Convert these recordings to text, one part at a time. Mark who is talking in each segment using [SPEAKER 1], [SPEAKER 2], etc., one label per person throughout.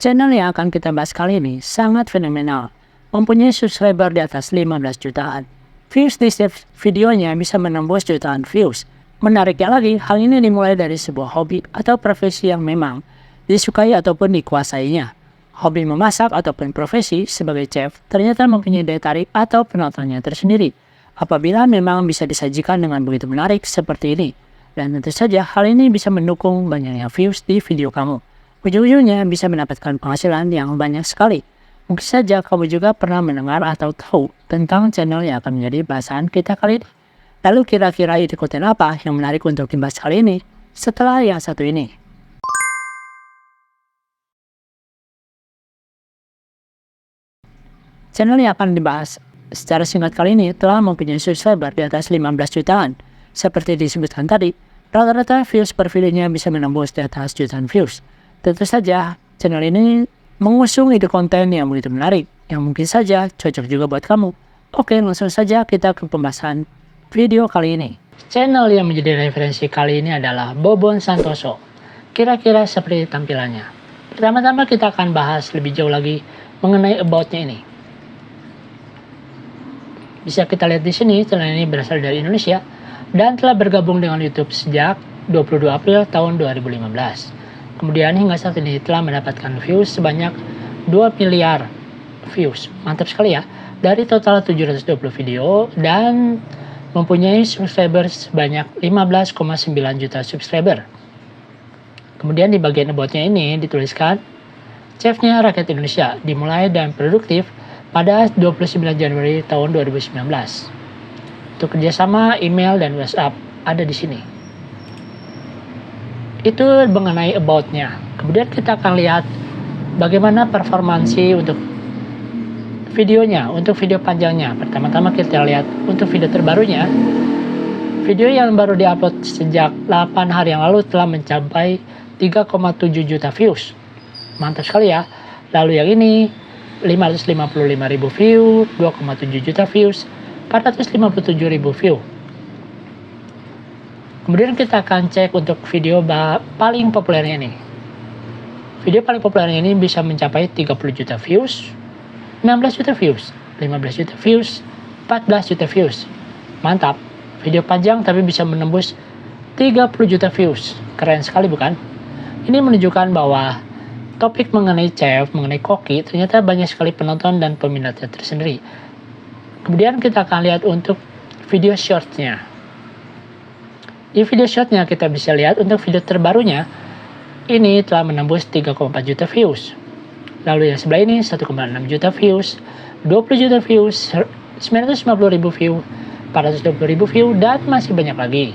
[SPEAKER 1] Channel yang akan kita bahas kali ini sangat fenomenal, mempunyai subscriber di atas 15 jutaan. Views di setiap videonya bisa menembus jutaan views. Menariknya lagi, hal ini dimulai dari sebuah hobi atau profesi yang memang disukai ataupun dikuasainya. Hobi memasak ataupun profesi sebagai chef ternyata mempunyai daya tarik atau penontonnya tersendiri, apabila memang bisa disajikan dengan begitu menarik seperti ini. Dan tentu saja hal ini bisa mendukung banyaknya views di video kamu. Ujung-ujungnya bisa mendapatkan penghasilan yang banyak sekali. Mungkin saja kamu juga pernah mendengar atau tahu tentang channel yang akan menjadi bahasan kita kali ini. Lalu kira-kira itu konten apa yang menarik untuk dibahas kali ini setelah yang satu ini? Channel yang akan dibahas secara singkat kali ini telah mempunyai subscriber di atas 15 jutaan. Seperti disebutkan tadi, rata-rata views per videonya bisa menembus di atas jutaan views. Tentu saja, channel ini mengusung ide konten yang begitu menarik, yang mungkin saja cocok juga buat kamu. Oke, langsung saja kita ke pembahasan video kali ini. Channel yang menjadi referensi kali ini adalah Bobon Santoso. Kira-kira seperti tampilannya. Pertama-tama kita akan bahas lebih jauh lagi mengenai about-nya ini. Bisa kita lihat di sini, channel ini berasal dari Indonesia dan telah bergabung dengan YouTube sejak 22 April tahun 2015. Kemudian hingga saat ini telah mendapatkan views sebanyak 2 miliar views. Mantap sekali ya. Dari total 720 video dan mempunyai subscriber sebanyak 15,9 juta subscriber. Kemudian di bagian about-nya ini dituliskan, chefnya rakyat Indonesia, dimulai dan produktif pada 29 Januari tahun 2019. Untuk kerjasama, email, dan WhatsApp ada di sini. Itu mengenai about-nya. Kemudian kita akan lihat bagaimana performansi untuk videonya, untuk video panjangnya. Pertama-tama kita lihat untuk video terbarunya. Video yang baru diupload sejak 8 hari yang lalu telah mencapai 3,7 juta views. Mantap sekali ya. Lalu yang ini 555.000 view, 2,7 juta views, 457.000 view. Kemudian kita akan cek untuk video paling populernya ini. Video paling populernya ini bisa mencapai 30 juta views, 16 juta views, 15 juta views, 14 juta views. Mantap, video panjang tapi bisa menembus 30 juta views. Keren sekali bukan? Ini menunjukkan bahwa topik mengenai chef, mengenai koki, ternyata banyak sekali penonton dan peminatnya tersendiri. Kemudian kita akan lihat untuk video shortnya. Di video shortnya kita bisa lihat untuk video terbarunya, ini telah menembus 3,4 juta views. Lalu yang sebelah ini 1,6 juta views, 20 juta views, 950.000 view, 420.000 view, dan masih banyak lagi.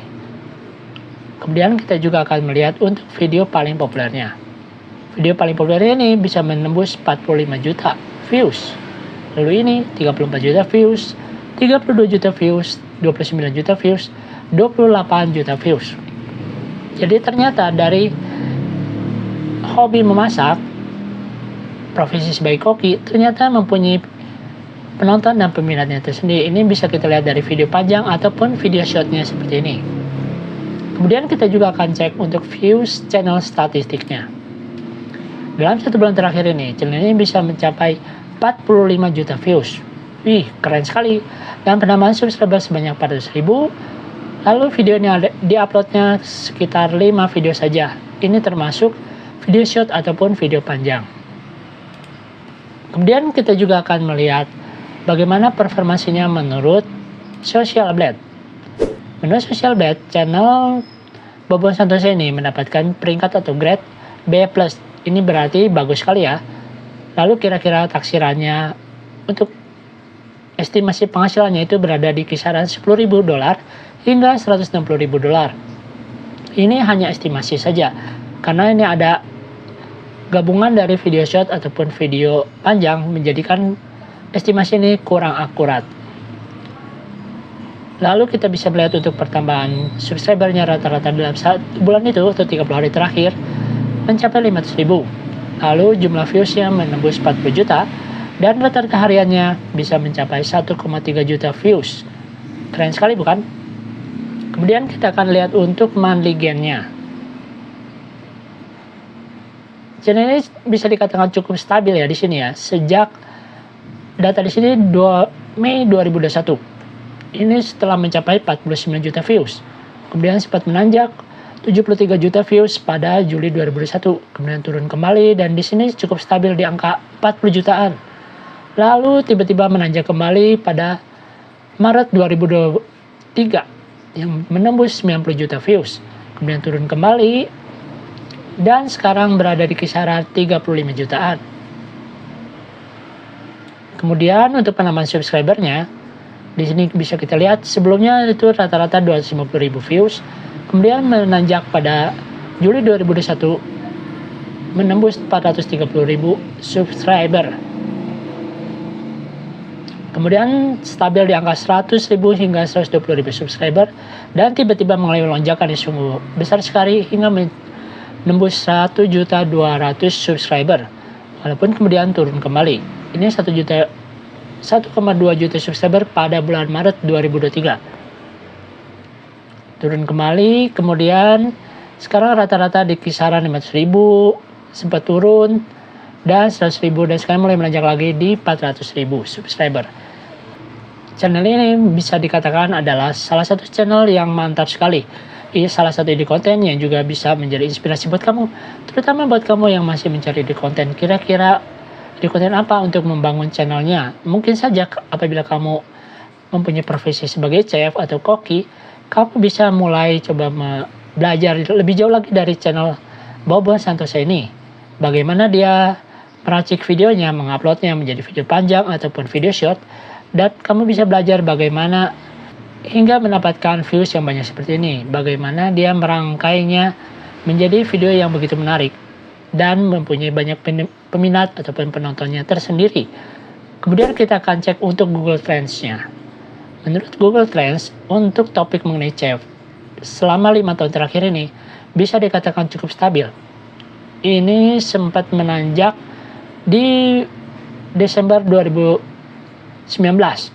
[SPEAKER 1] Kemudian kita juga akan melihat untuk video paling populernya. Video paling populer ini bisa menembus 45 juta views. Lalu ini 34 juta views, 32 juta views, 29 juta views, 28 juta views. Jadi ternyata dari hobi memasak, profesi sebagai koki, ternyata mempunyai penonton dan peminatnya tersendiri. Ini bisa kita lihat dari video panjang ataupun video shortnya seperti ini. Kemudian kita juga akan cek untuk views channel statistiknya. Dalam 1 bulan terakhir ini, channel ini bisa mencapai 45 juta views. Wih, keren sekali. Dan penambahan subscriber sebanyak 400.000. Lalu videonya diuploadnya sekitar 5 video saja. Ini termasuk video short ataupun video panjang. Kemudian kita juga akan melihat bagaimana performasinya menurut Social Blade. Menurut Social Blade, channel Bobon Santoso ini mendapatkan peringkat atau grade B+. Ini berarti bagus sekali ya. Lalu kira-kira taksirannya untuk estimasi penghasilannya itu berada di kisaran $10.000 hingga $160.000. Ini hanya estimasi saja, karena ini ada gabungan dari video short ataupun video panjang menjadikan estimasi ini kurang akurat. Lalu kita bisa melihat untuk pertambahan subscribernya rata-rata dalam 1 bulan itu atau 30 hari terakhir mencapai 500.000. Lalu jumlah viewsnya menembus 40 juta dan rata-rata hariannya bisa mencapai 1,3 juta views. Keren sekali bukan? Kemudian kita akan lihat untuk monthly gain-nya. Channel ini bisa dikatakan cukup stabil ya di sini ya. Sejak data di sini 2 Mei 2021. Ini setelah mencapai 49 juta views. Kemudian sempat menanjak 73 juta views pada Juli 2021. Kemudian turun kembali dan di sini cukup stabil di angka 40 jutaan. Lalu tiba-tiba menanjak kembali pada Maret 2023 yang menembus 90 juta views. Kemudian turun kembali dan sekarang berada di kisaran 35 jutaan. Kemudian untuk penambahan subscribernya, di sini bisa kita lihat sebelumnya itu rata-rata 250.000 views, kemudian menanjak pada Juli 2021 menembus 430.000 subscriber. Kemudian stabil di angka 100.000 hingga 120.000 subscriber dan tiba-tiba mengalami lonjakan yang sungguh besar sekali hingga menembus 1.200.000 subscriber. Walaupun kemudian turun kembali. Ini 1,2 juta subscriber pada bulan Maret 2023. Turun kembali, kemudian sekarang rata-rata di kisaran 500.000, sempat turun dan 100.000 dan sekarang mulai menanjak lagi di 400.000 subscriber. Channel ini bisa dikatakan adalah salah satu channel yang mantap sekali. Ini salah satu ide konten yang juga bisa menjadi inspirasi buat kamu, terutama buat kamu yang masih mencari ide konten. Kira-kira ide konten apa untuk membangun channelnya? Mungkin saja apabila kamu mempunyai profesi sebagai chef atau koki, kamu bisa mulai coba belajar lebih jauh lagi dari channel Bobo Santosa ini. Bagaimana dia meracik videonya, menguploadnya menjadi video panjang ataupun video short, dan kamu bisa belajar bagaimana hingga mendapatkan views yang banyak seperti ini. Bagaimana dia merangkainya menjadi video yang begitu menarik dan mempunyai banyak peminat ataupun penontonnya tersendiri. Kemudian kita akan cek untuk Google Trends-nya. Menurut Google Trends, untuk topik mengenai chef, selama 5 tahun terakhir ini bisa dikatakan cukup stabil. Ini sempat menanjak di Desember 2019.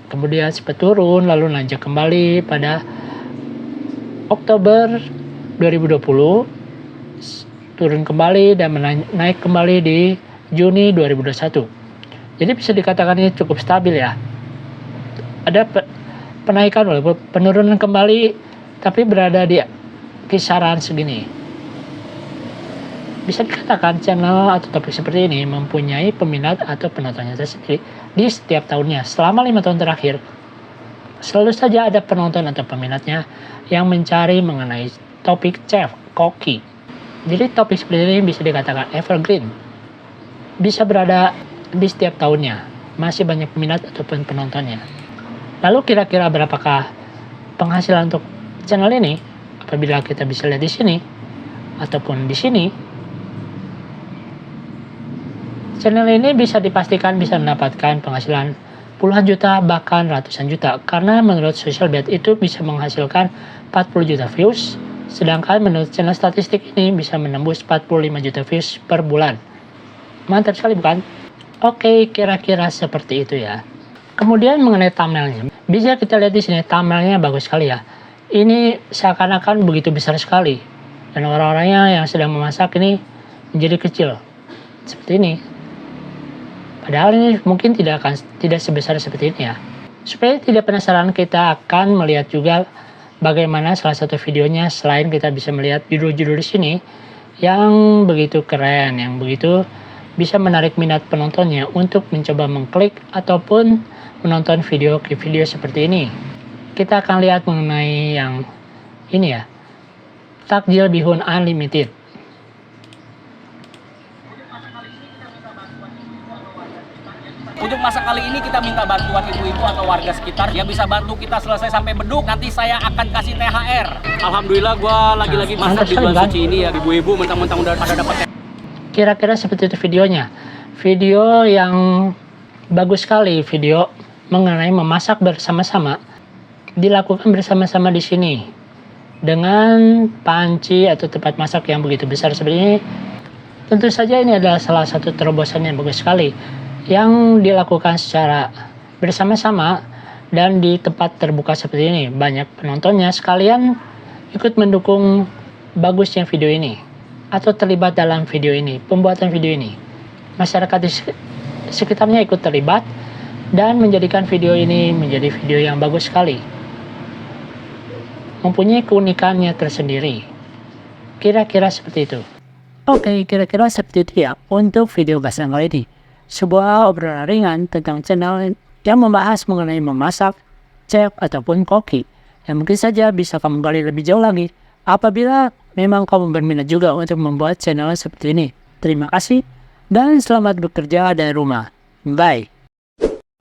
[SPEAKER 1] Kemudian sempat turun lalu nanjak kembali pada Oktober 2020, turun kembali dan naik kembali di Juni 2021. Jadi bisa dikatakan ini cukup stabil ya. Ada penaikan walaupun penurunan kembali, tapi berada di kisaran segini. Bisa dikatakan channel atau topik seperti ini mempunyai peminat atau penontonnya tersendiri di setiap tahunnya. Selama 5 tahun terakhir, selalu saja ada penonton atau peminatnya yang mencari mengenai topik chef, koki. Jadi topik seperti ini bisa dikatakan evergreen. Bisa berada di setiap tahunnya. Masih banyak peminat ataupun penontonnya. Lalu kira-kira berapakah penghasilan untuk channel ini? Apabila kita bisa lihat di sini ataupun di sini, channel ini bisa dipastikan bisa mendapatkan penghasilan puluhan juta bahkan ratusan juta, karena menurut Socialbet itu bisa menghasilkan 40 juta views, sedangkan menurut channel statistik ini bisa menembus 45 juta views per bulan. Mantap sekali bukan? Oke, kira-kira seperti itu ya. Kemudian mengenai thumbnailnya, bisa kita lihat di sini thumbnailnya bagus sekali ya. Ini seakan-akan begitu besar sekali dan orang-orangnya yang sedang memasak ini menjadi kecil seperti ini. Padahal ini mungkin tidak sebesar seperti ini ya. Supaya tidak penasaran, kita akan melihat juga bagaimana salah satu videonya selain kita bisa melihat judul-judul di sini yang begitu keren, yang begitu bisa menarik minat penontonnya untuk mencoba mengklik ataupun menonton video seperti ini. Kita akan lihat mengenai yang ini ya. Takjil Bihun Unlimited.
[SPEAKER 2] Untuk masak kali ini kita minta bantuan ibu-ibu atau warga sekitar yang bisa bantu kita selesai sampai beduk. Nanti saya akan kasih THR. Alhamdulillah gua lagi-lagi masak di bulan suci ini ya. Ibu-ibu mentang-mentang udah pada dapat.
[SPEAKER 1] Kira-kira seperti itu videonya. Video yang bagus sekali, video mengenai memasak bersama-sama. Dilakukan bersama-sama di sini. Dengan panci atau tempat masak yang begitu besar seperti ini. Tentu saja ini adalah salah satu terobosan yang bagus sekali, yang dilakukan secara bersama-sama dan di tempat terbuka seperti ini. Banyak penontonnya sekalian ikut mendukung bagusnya video ini. atau terlibat dalam video ini, pembuatan video ini. Masyarakat di sekitarnya ikut terlibat dan menjadikan video ini menjadi video yang bagus sekali. Mempunyai keunikannya tersendiri. Kira-kira seperti itu. Oke, kira-kira seperti itu ya untuk video bahasan kali ini. Sebuah obrolan ringan tentang channel yang membahas mengenai memasak, chef, ataupun koki. Yang mungkin saja bisa kamu gali lebih jauh lagi apabila memang kamu berminat juga untuk membuat channel seperti ini. Terima kasih dan selamat bekerja dari rumah. Bye.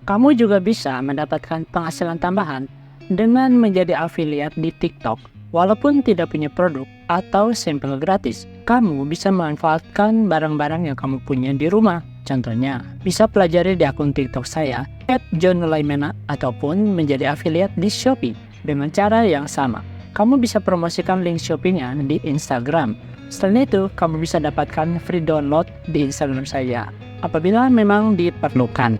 [SPEAKER 1] Kamu juga bisa mendapatkan penghasilan tambahan dengan menjadi affiliate di TikTok. Walaupun tidak punya produk atau sampel gratis, kamu bisa memanfaatkan barang-barang yang kamu punya di rumah. Contohnya, bisa pelajari di akun TikTok saya @johnnulaimena ataupun menjadi affiliate di Shopee dengan cara yang sama. Kamu bisa promosikan link Shopee-nya di Instagram. Selain itu, kamu bisa dapatkan free download di Instagram saya apabila memang diperlukan.